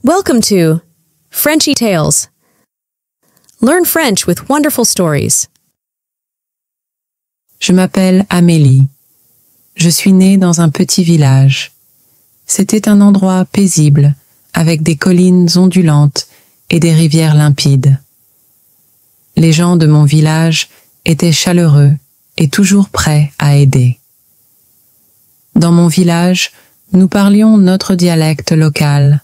Welcome to Frenchy Tales. Learn French with wonderful stories. Je m'appelle Amélie. Je suis née dans un petit village. C'était un endroit paisible, avec des collines ondulantes et des rivières limpides. Les gens de mon village étaient chaleureux et toujours prêts à aider. Dans mon village, nous parlions notre dialecte local,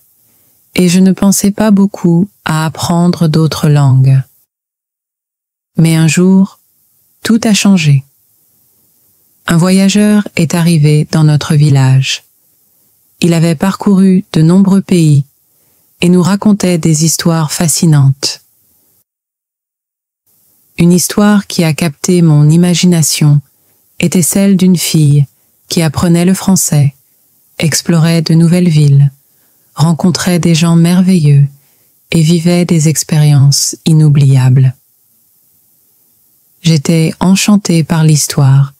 et je ne pensais pas beaucoup à apprendre d'autres langues. Mais un jour, tout a changé. Un voyageur est arrivé dans notre village. Il avait parcouru de nombreux pays et nous racontait des histoires fascinantes. Une histoire qui a capté mon imagination était celle d'une fille qui apprenait le français, explorait de nouvelles villes, rencontrait des gens merveilleux et vivait des expériences inoubliables. J'étais enchantée par l'histoire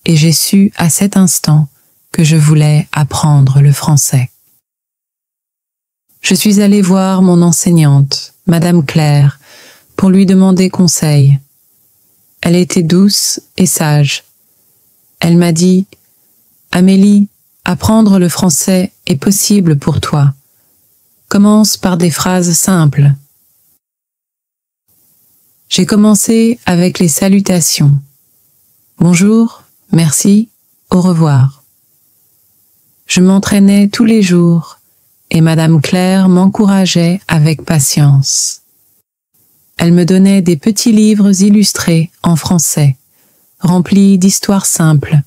et j'ai su à cet instant que je voulais apprendre le français. Je suis allée voir mon enseignante, Madame Claire, pour lui demander conseil. Elle était douce et sage. Elle m'a dit « Amélie, apprendre le français est possible pour toi. Commence par des phrases simples. » J'ai commencé avec les salutations. Bonjour, merci, au revoir. Je m'entraînais tous les jours et Madame Claire m'encourageait avec patience. Elle me donnait des petits livres illustrés en français, remplis d'histoires simples.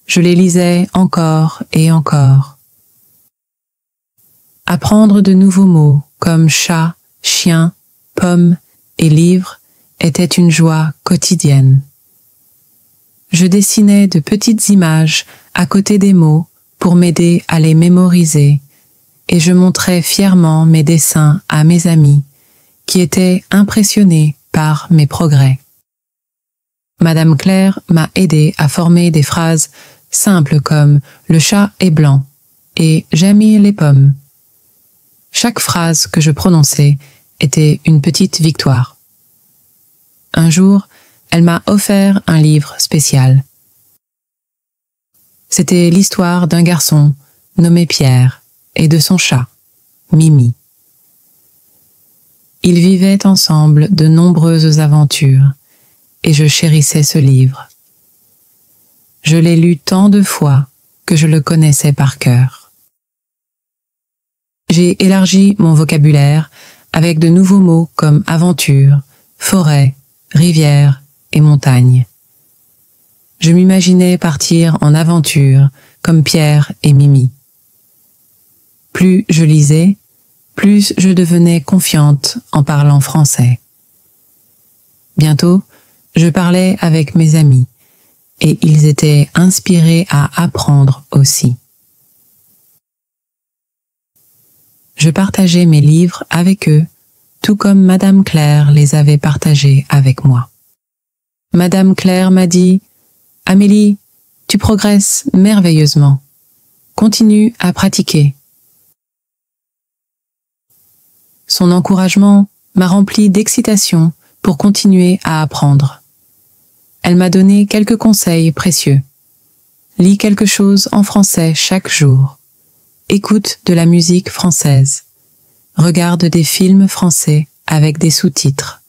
Je les lisais encore et encore. Apprendre de nouveaux mots comme chat, chien, pomme et livre était une joie quotidienne. Je dessinais de petites images à côté des mots pour m'aider à les mémoriser et je montrais fièrement mes dessins à mes amis qui étaient impressionnés par mes progrès. Madame Claire m'a aidé à former des phrases simples comme « le chat est blanc » et « j'aime les pommes ». Chaque phrase que je prononçais était une petite victoire. Un jour, elle m'a offert un livre spécial. C'était l'histoire d'un garçon nommé Pierre et de son chat, Mimi. Ils vivaient ensemble de nombreuses aventures et je chérissais ce livre. Je l'ai lu tant de fois que je le connaissais par cœur. J'ai élargi mon vocabulaire avec de nouveaux mots comme aventure, forêt, rivière et montagne. Je m'imaginais partir en aventure comme Pierre et Mimi. Plus je lisais, plus je devenais confiante en parlant français. Bientôt, je parlais avec mes amis et ils étaient inspirés à apprendre aussi. Je partageais mes livres avec eux, tout comme Madame Claire les avait partagés avec moi. Madame Claire m'a dit « Amélie, tu progresses merveilleusement. Continue à pratiquer. » Son encouragement m'a rempli d'excitation pour continuer à apprendre. Elle m'a donné quelques conseils précieux. Lis quelque chose en français chaque jour. Écoute de la musique française. Regarde des films français avec des sous-titres.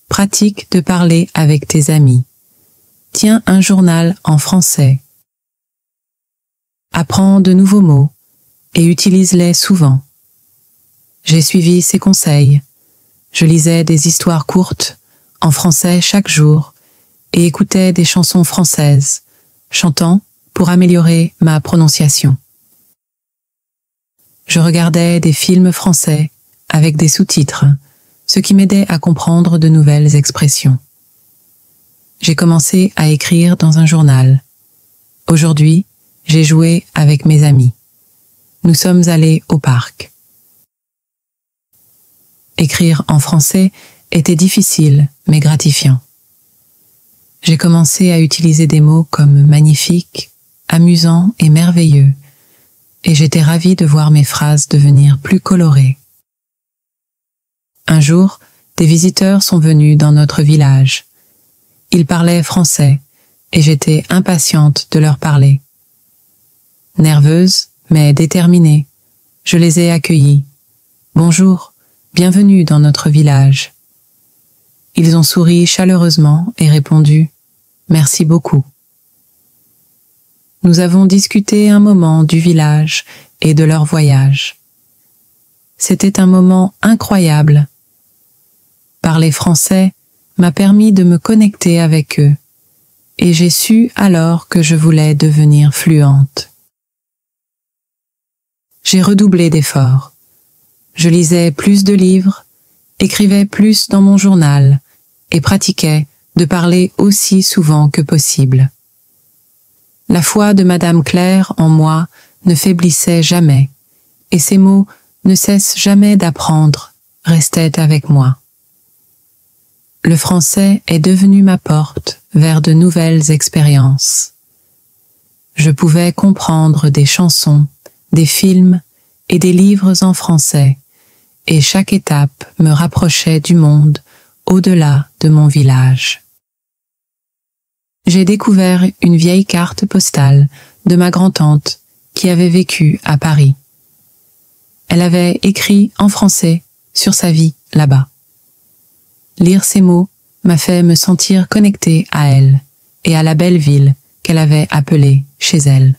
Pratique de parler avec tes amis. Tiens un journal en français. Apprends de nouveaux mots et utilise-les souvent. J'ai suivi ses conseils. Je lisais des histoires courtes en français chaque jour et écoutais des chansons françaises, chantant pour améliorer ma prononciation. Je regardais des films français avec des sous-titres, ce qui m'aidait à comprendre de nouvelles expressions. J'ai commencé à écrire dans un journal. Aujourd'hui, j'ai joué avec mes amis. Nous sommes allés au parc. Écrire en français était difficile mais gratifiant. J'ai commencé à utiliser des mots comme magnifique, amusant et merveilleux, et j'étais ravie de voir mes phrases devenir plus colorées. Un jour, des visiteurs sont venus dans notre village. Ils parlaient français et j'étais impatiente de leur parler. Nerveuse, mais déterminée, je les ai accueillis. « Bonjour, bienvenue dans notre village. » Ils ont souri chaleureusement et répondu « Merci beaucoup. » Nous avons discuté un moment du village et de leur voyage. C'était un moment incroyable. Parler français m'a permis de me connecter avec eux et j'ai su alors que je voulais devenir fluente. J'ai redoublé d'efforts. Je lisais plus de livres, écrivais plus dans mon journal et pratiquais de parler aussi souvent que possible. La foi de Madame Claire en moi ne faiblissait jamais et ses mots ne cessent jamais d'apprendre, restaient avec moi. Le français est devenu ma porte vers de nouvelles expériences. Je pouvais comprendre des chansons, des films et des livres en français, et chaque étape me rapprochait du monde au-delà de mon village. J'ai découvert une vieille carte postale de ma grand-tante qui avait vécu à Paris. Elle avait écrit en français sur sa vie là-bas. Lire ces mots m'a fait me sentir connectée à elle et à la belle ville qu'elle avait appelée chez elle.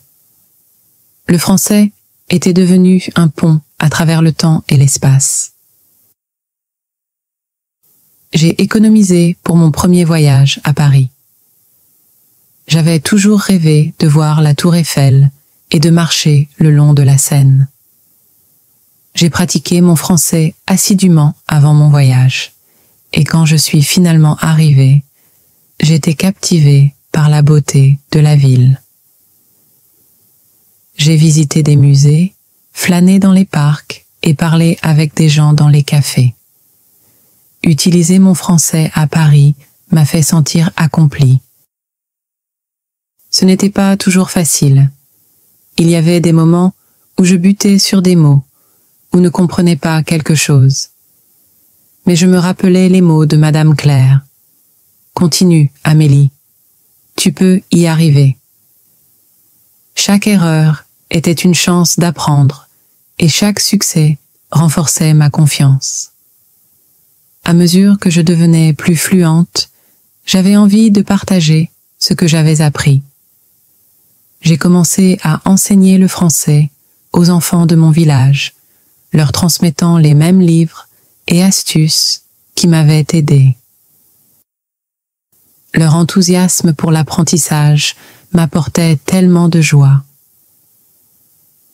Le français était devenu un pont à travers le temps et l'espace. J'ai économisé pour mon premier voyage à Paris. J'avais toujours rêvé de voir la Tour Eiffel et de marcher le long de la Seine. J'ai pratiqué mon français assidûment avant mon voyage, et quand je suis finalement arrivée, j'étais captivée par la beauté de la ville. J'ai visité des musées, flâné dans les parcs et parlé avec des gens dans les cafés. Utiliser mon français à Paris m'a fait sentir accomplie. Ce n'était pas toujours facile. Il y avait des moments où je butais sur des mots, ou ne comprenais pas quelque chose. Mais je me rappelais les mots de Madame Claire. « Continue, Amélie. Tu peux y arriver. » Chaque erreur était une chance d'apprendre et chaque succès renforçait ma confiance. À mesure que je devenais plus fluente, j'avais envie de partager ce que j'avais appris. J'ai commencé à enseigner le français aux enfants de mon village, leur transmettant les mêmes livres et astuces qui m'avaient aidé. Leur enthousiasme pour l'apprentissage m'apportait tellement de joie.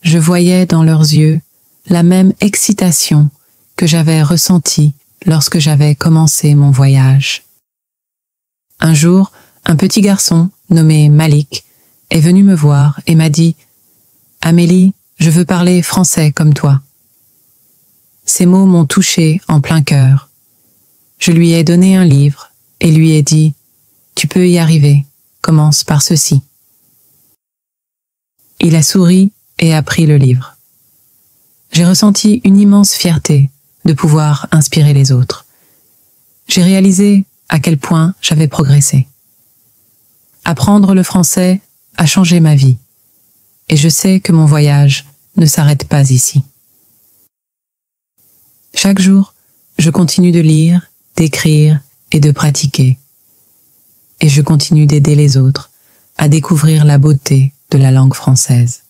Je voyais dans leurs yeux la même excitation que j'avais ressentie lorsque j'avais commencé mon voyage. Un jour, un petit garçon nommé Malik est venu me voir et m'a dit « Amélie, je veux parler français comme toi. » Ces mots m'ont touchée en plein cœur. Je lui ai donné un livre et lui ai dit « Tu peux y arriver, commence par ceci. » Il a souri et a pris le livre. J'ai ressenti une immense fierté de pouvoir inspirer les autres. J'ai réalisé à quel point j'avais progressé. Apprendre le français a changé ma vie, et je sais que mon voyage ne s'arrête pas ici. Chaque jour, je continue de lire, d'écrire et de pratiquer. Et je continue d'aider les autres à découvrir la beauté de la langue française.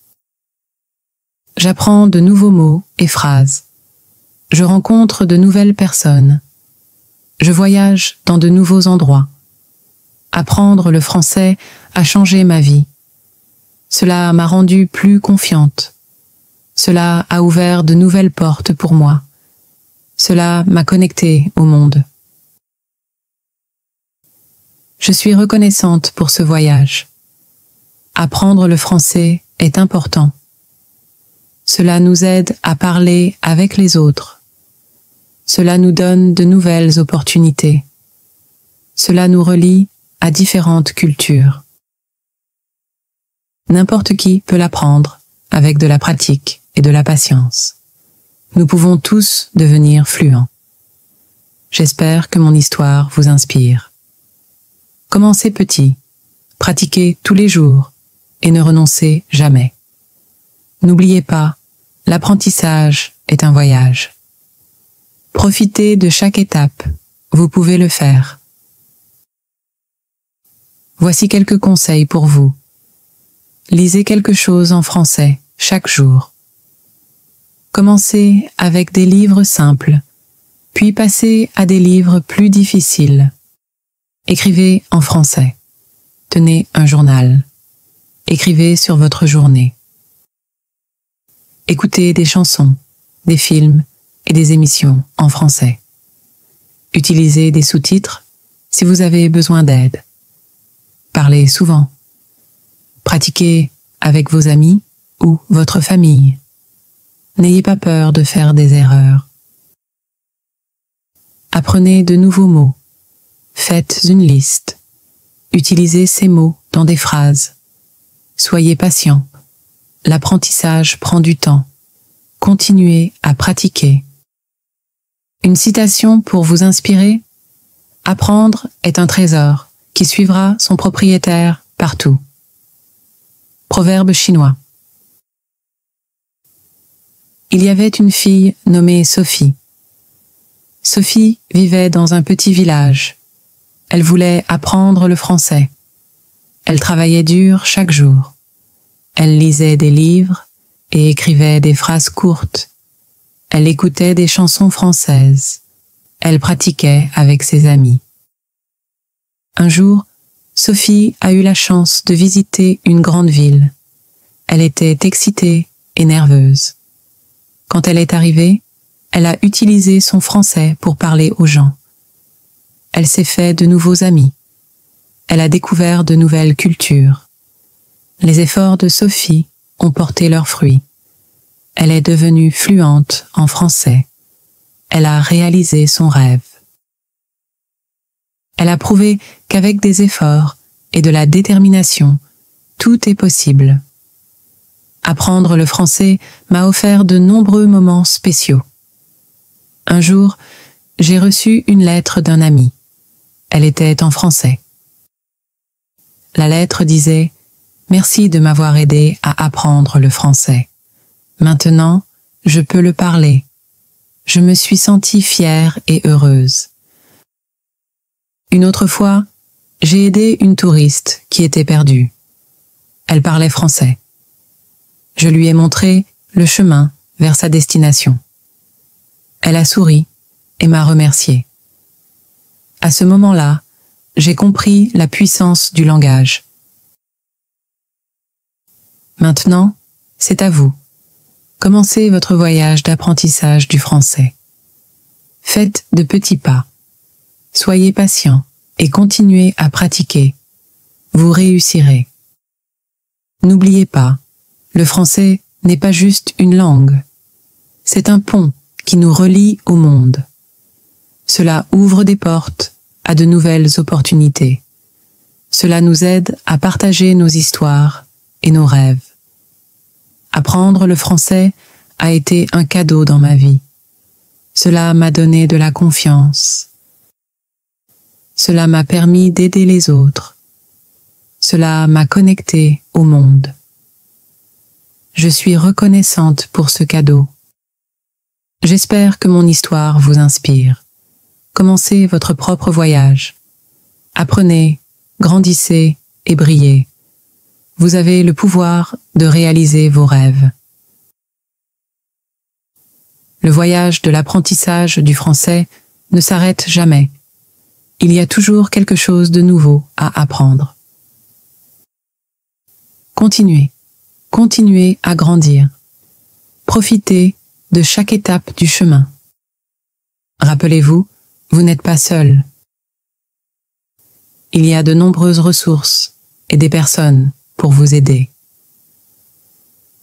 J'apprends de nouveaux mots et phrases. Je rencontre de nouvelles personnes. Je voyage dans de nouveaux endroits. Apprendre le français a changé ma vie. Cela m'a rendue plus confiante. Cela a ouvert de nouvelles portes pour moi. Cela m'a connectée au monde. Je suis reconnaissante pour ce voyage. Apprendre le français est important. Cela nous aide à parler avec les autres. Cela nous donne de nouvelles opportunités. Cela nous relie à différentes cultures. N'importe qui peut l'apprendre avec de la pratique et de la patience. Nous pouvons tous devenir fluents. J'espère que mon histoire vous inspire. Commencez petit, pratiquez tous les jours et ne renoncez jamais. N'oubliez pas, l'apprentissage est un voyage. Profitez de chaque étape, vous pouvez le faire. Voici quelques conseils pour vous. Lisez quelque chose en français chaque jour. Commencez avec des livres simples, puis passez à des livres plus difficiles. Écrivez en français. Tenez un journal. Écrivez sur votre journée. Écoutez des chansons, des films et des émissions en français. Utilisez des sous-titres si vous avez besoin d'aide. Parlez souvent. Pratiquez avec vos amis ou votre famille. N'ayez pas peur de faire des erreurs. Apprenez de nouveaux mots. Faites une liste. Utilisez ces mots dans des phrases. Soyez patient. L'apprentissage prend du temps. Continuez à pratiquer. Une citation pour vous inspirer. Apprendre est un trésor qui suivra son propriétaire partout. Proverbe chinois. Il y avait une fille nommée Sophie. Sophie vivait dans un petit village. Elle voulait apprendre le français. Elle travaillait dur chaque jour. Elle lisait des livres et écrivait des phrases courtes. Elle écoutait des chansons françaises. Elle pratiquait avec ses amis. Un jour, Sophie a eu la chance de visiter une grande ville. Elle était excitée et nerveuse. Quand elle est arrivée, elle a utilisé son français pour parler aux gens. Elle s'est fait de nouveaux amis. Elle a découvert de nouvelles cultures. Les efforts de Sophie ont porté leurs fruits. Elle est devenue fluente en français. Elle a réalisé son rêve. Elle a prouvé qu'avec des efforts et de la détermination, tout est possible. Apprendre le français m'a offert de nombreux moments spéciaux. Un jour, j'ai reçu une lettre d'un ami. Elle était en français. La lettre disait « Merci de m'avoir aidé à apprendre le français. Maintenant, je peux le parler. Je me suis sentie fière et heureuse. » Une autre fois, j'ai aidé une touriste qui était perdue. Elle parlait français. Je lui ai montré le chemin vers sa destination. Elle a souri et m'a remercié. À ce moment-là, j'ai compris la puissance du langage. Maintenant, c'est à vous. Commencez votre voyage d'apprentissage du français. Faites de petits pas. Soyez patient et continuez à pratiquer. Vous réussirez. N'oubliez pas, le français n'est pas juste une langue. C'est un pont qui nous relie au monde. Cela ouvre des portes à de nouvelles opportunités. Cela nous aide à partager nos histoires et nos rêves. Apprendre le français a été un cadeau dans ma vie. Cela m'a donné de la confiance. Cela m'a permis d'aider les autres. Cela m'a connecté au monde. Je suis reconnaissante pour ce cadeau. J'espère que mon histoire vous inspire. Commencez votre propre voyage. Apprenez, grandissez et brillez. Vous avez le pouvoir de réaliser vos rêves. Le voyage de l'apprentissage du français ne s'arrête jamais. Il y a toujours quelque chose de nouveau à apprendre. Continuez, continuez à grandir. Profitez de chaque étape du chemin. Rappelez-vous, vous n'êtes pas seul. Il y a de nombreuses ressources et des personnes pour vous aider.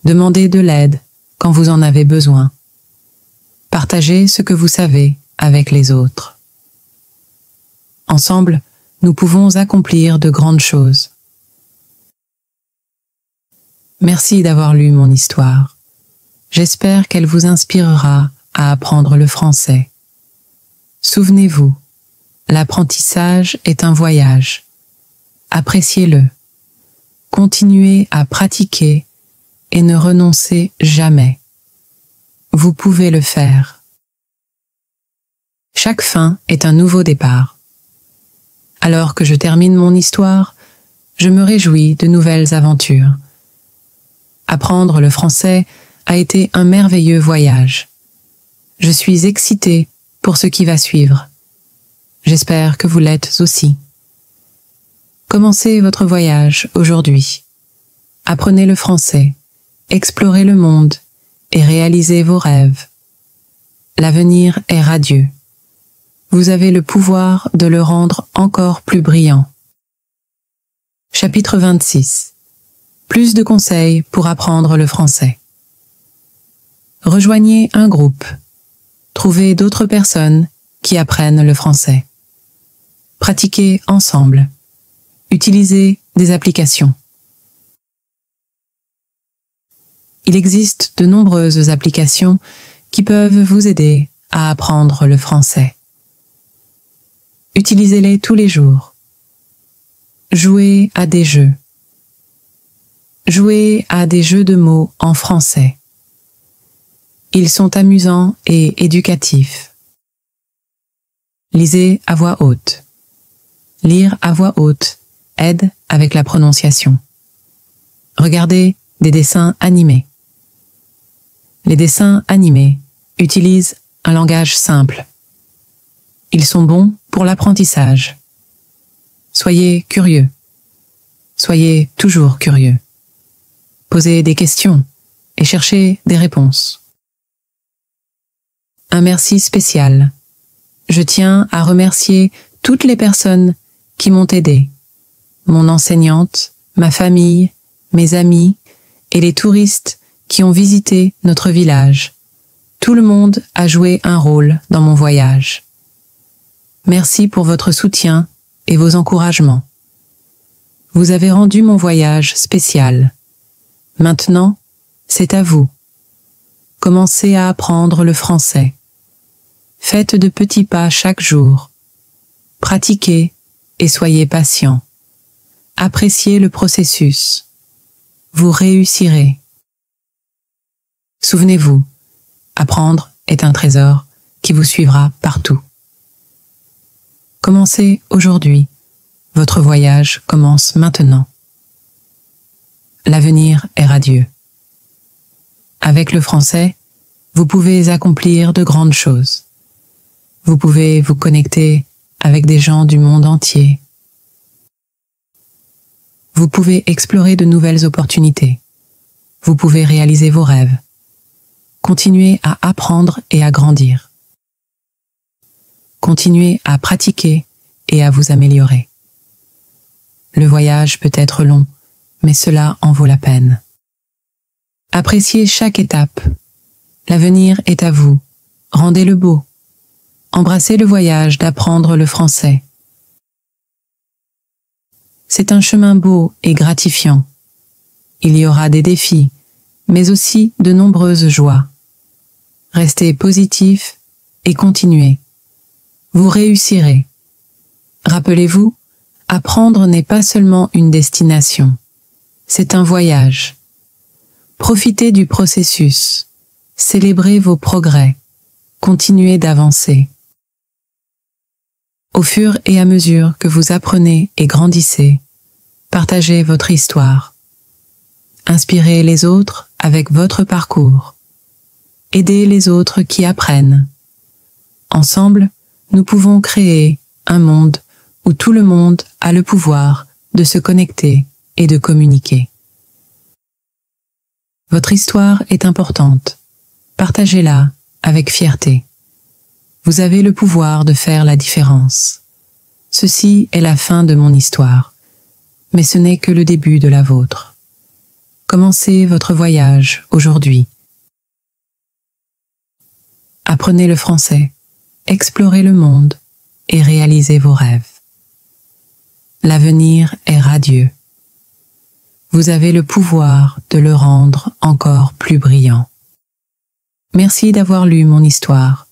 Demandez de l'aide quand vous en avez besoin. Partagez ce que vous savez avec les autres. Ensemble, nous pouvons accomplir de grandes choses. Merci d'avoir lu mon histoire. J'espère qu'elle vous inspirera à apprendre le français. Souvenez-vous, l'apprentissage est un voyage. Appréciez-le. Continuez à pratiquer et ne renoncez jamais. Vous pouvez le faire. Chaque fin est un nouveau départ. Alors que je termine mon histoire, je me réjouis de nouvelles aventures. Apprendre le français a été un merveilleux voyage. Je suis excitée pour ce qui va suivre. J'espère que vous l'êtes aussi. Commencez votre voyage aujourd'hui. Apprenez le français, explorez le monde et réalisez vos rêves. L'avenir est radieux. Vous avez le pouvoir de le rendre encore plus brillant. Chapitre 26. Plus de conseils pour apprendre le français. Rejoignez un groupe. Trouvez d'autres personnes qui apprennent le français. Pratiquez ensemble. Utilisez des applications. Il existe de nombreuses applications qui peuvent vous aider à apprendre le français. Utilisez-les tous les jours. Jouez à des jeux. Jouez à des jeux de mots en français. Ils sont amusants et éducatifs. Lisez à voix haute. Lire à voix haute aide avec la prononciation. Regardez des dessins animés. Les dessins animés utilisent un langage simple. Ils sont bons pour l'apprentissage. Soyez curieux. Soyez toujours curieux. Posez des questions et cherchez des réponses. Un merci spécial. Je tiens à remercier toutes les personnes qui m'ont aidé. Mon enseignante, ma famille, mes amis et les touristes qui ont visité notre village. Tout le monde a joué un rôle dans mon voyage. Merci pour votre soutien et vos encouragements. Vous avez rendu mon voyage spécial. Maintenant, c'est à vous. Commencez à apprendre le français. Faites de petits pas chaque jour. Pratiquez et soyez patient. Appréciez le processus. Vous réussirez. Souvenez-vous, apprendre est un trésor qui vous suivra partout. Commencez aujourd'hui. Votre voyage commence maintenant. L'avenir est radieux. Avec le français, vous pouvez accomplir de grandes choses. Vous pouvez vous connecter avec des gens du monde entier. Vous pouvez explorer de nouvelles opportunités. Vous pouvez réaliser vos rêves. Continuez à apprendre et à grandir. Continuez à pratiquer et à vous améliorer. Le voyage peut être long, mais cela en vaut la peine. Appréciez chaque étape. L'avenir est à vous. Rendez-le beau. Embrassez le voyage d'apprendre le français. C'est un chemin beau et gratifiant. Il y aura des défis, mais aussi de nombreuses joies. Restez positif et continuez. Vous réussirez. Rappelez-vous, apprendre n'est pas seulement une destination, c'est un voyage. Profitez du processus, célébrez vos progrès, continuez d'avancer. Au fur et à mesure que vous apprenez et grandissez, partagez votre histoire. Inspirez les autres avec votre parcours. Aidez les autres qui apprennent. Ensemble, nous pouvons créer un monde où tout le monde a le pouvoir de se connecter et de communiquer. Votre histoire est importante. Partagez-la avec fierté. Vous avez le pouvoir de faire la différence. Ceci est la fin de mon histoire, mais ce n'est que le début de la vôtre. Commencez votre voyage aujourd'hui. Apprenez le français, explorez le monde et réalisez vos rêves. L'avenir est radieux. Vous avez le pouvoir de le rendre encore plus brillant. Merci d'avoir lu mon histoire.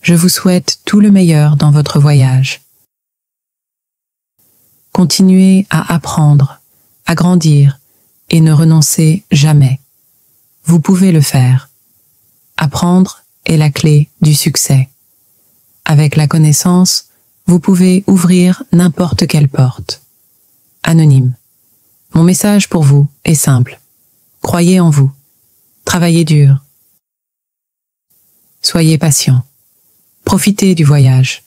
Je vous souhaite tout le meilleur dans votre voyage. Continuez à apprendre, à grandir et ne renoncez jamais. Vous pouvez le faire. Apprendre est la clé du succès. Avec la connaissance, vous pouvez ouvrir n'importe quelle porte. Anonyme. Mon message pour vous est simple. Croyez en vous. Travaillez dur. Soyez patient. Profitez du voyage.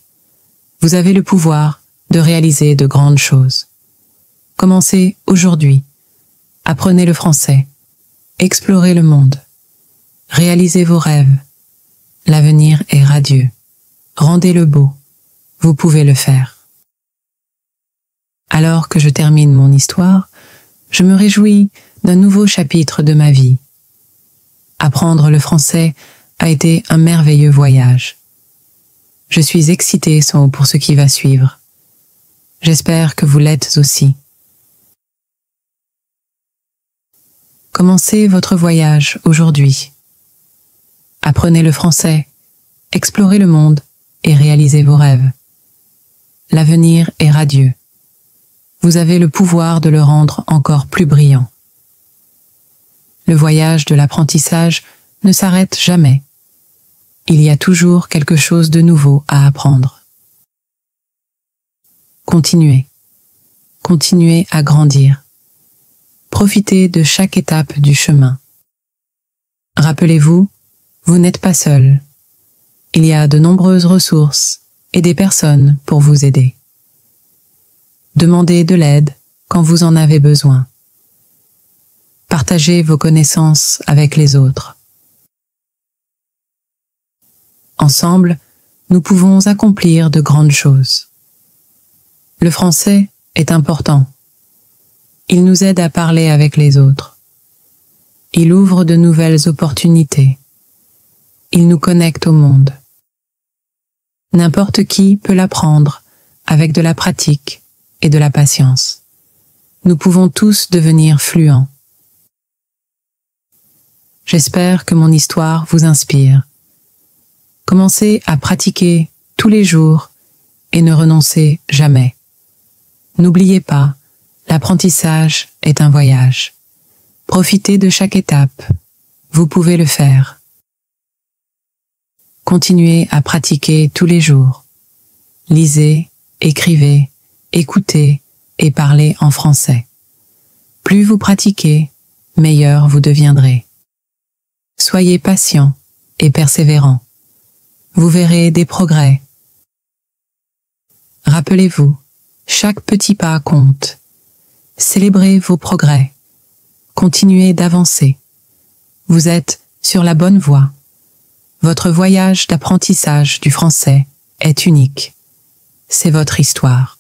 Vous avez le pouvoir de réaliser de grandes choses. Commencez aujourd'hui. Apprenez le français. Explorez le monde. Réalisez vos rêves. L'avenir est radieux. Rendez-le beau. Vous pouvez le faire. Alors que je termine mon histoire, je me réjouis d'un nouveau chapitre de ma vie. Apprendre le français a été un merveilleux voyage. Je suis excitée pour ce qui va suivre. J'espère que vous l'êtes aussi. Commencez votre voyage aujourd'hui. Apprenez le français, explorez le monde et réalisez vos rêves. L'avenir est radieux. Vous avez le pouvoir de le rendre encore plus brillant. Le voyage de l'apprentissage ne s'arrête jamais. Il y a toujours quelque chose de nouveau à apprendre. Continuez. Continuez à grandir. Profitez de chaque étape du chemin. Rappelez-vous, vous n'êtes pas seul. Il y a de nombreuses ressources et des personnes pour vous aider. Demandez de l'aide quand vous en avez besoin. Partagez vos connaissances avec les autres. Ensemble, nous pouvons accomplir de grandes choses. Le français est important. Il nous aide à parler avec les autres. Il ouvre de nouvelles opportunités. Il nous connecte au monde. N'importe qui peut l'apprendre avec de la pratique et de la patience. Nous pouvons tous devenir fluents. J'espère que mon histoire vous inspire. Commencez à pratiquer tous les jours et ne renoncez jamais. N'oubliez pas, l'apprentissage est un voyage. Profitez de chaque étape. Vous pouvez le faire. Continuez à pratiquer tous les jours. Lisez, écrivez, écoutez et parlez en français. Plus vous pratiquez, meilleur vous deviendrez. Soyez patient et persévérant. Vous verrez des progrès. Rappelez-vous, chaque petit pas compte. Célébrez vos progrès. Continuez d'avancer. Vous êtes sur la bonne voie. Votre voyage d'apprentissage du français est unique. C'est votre histoire.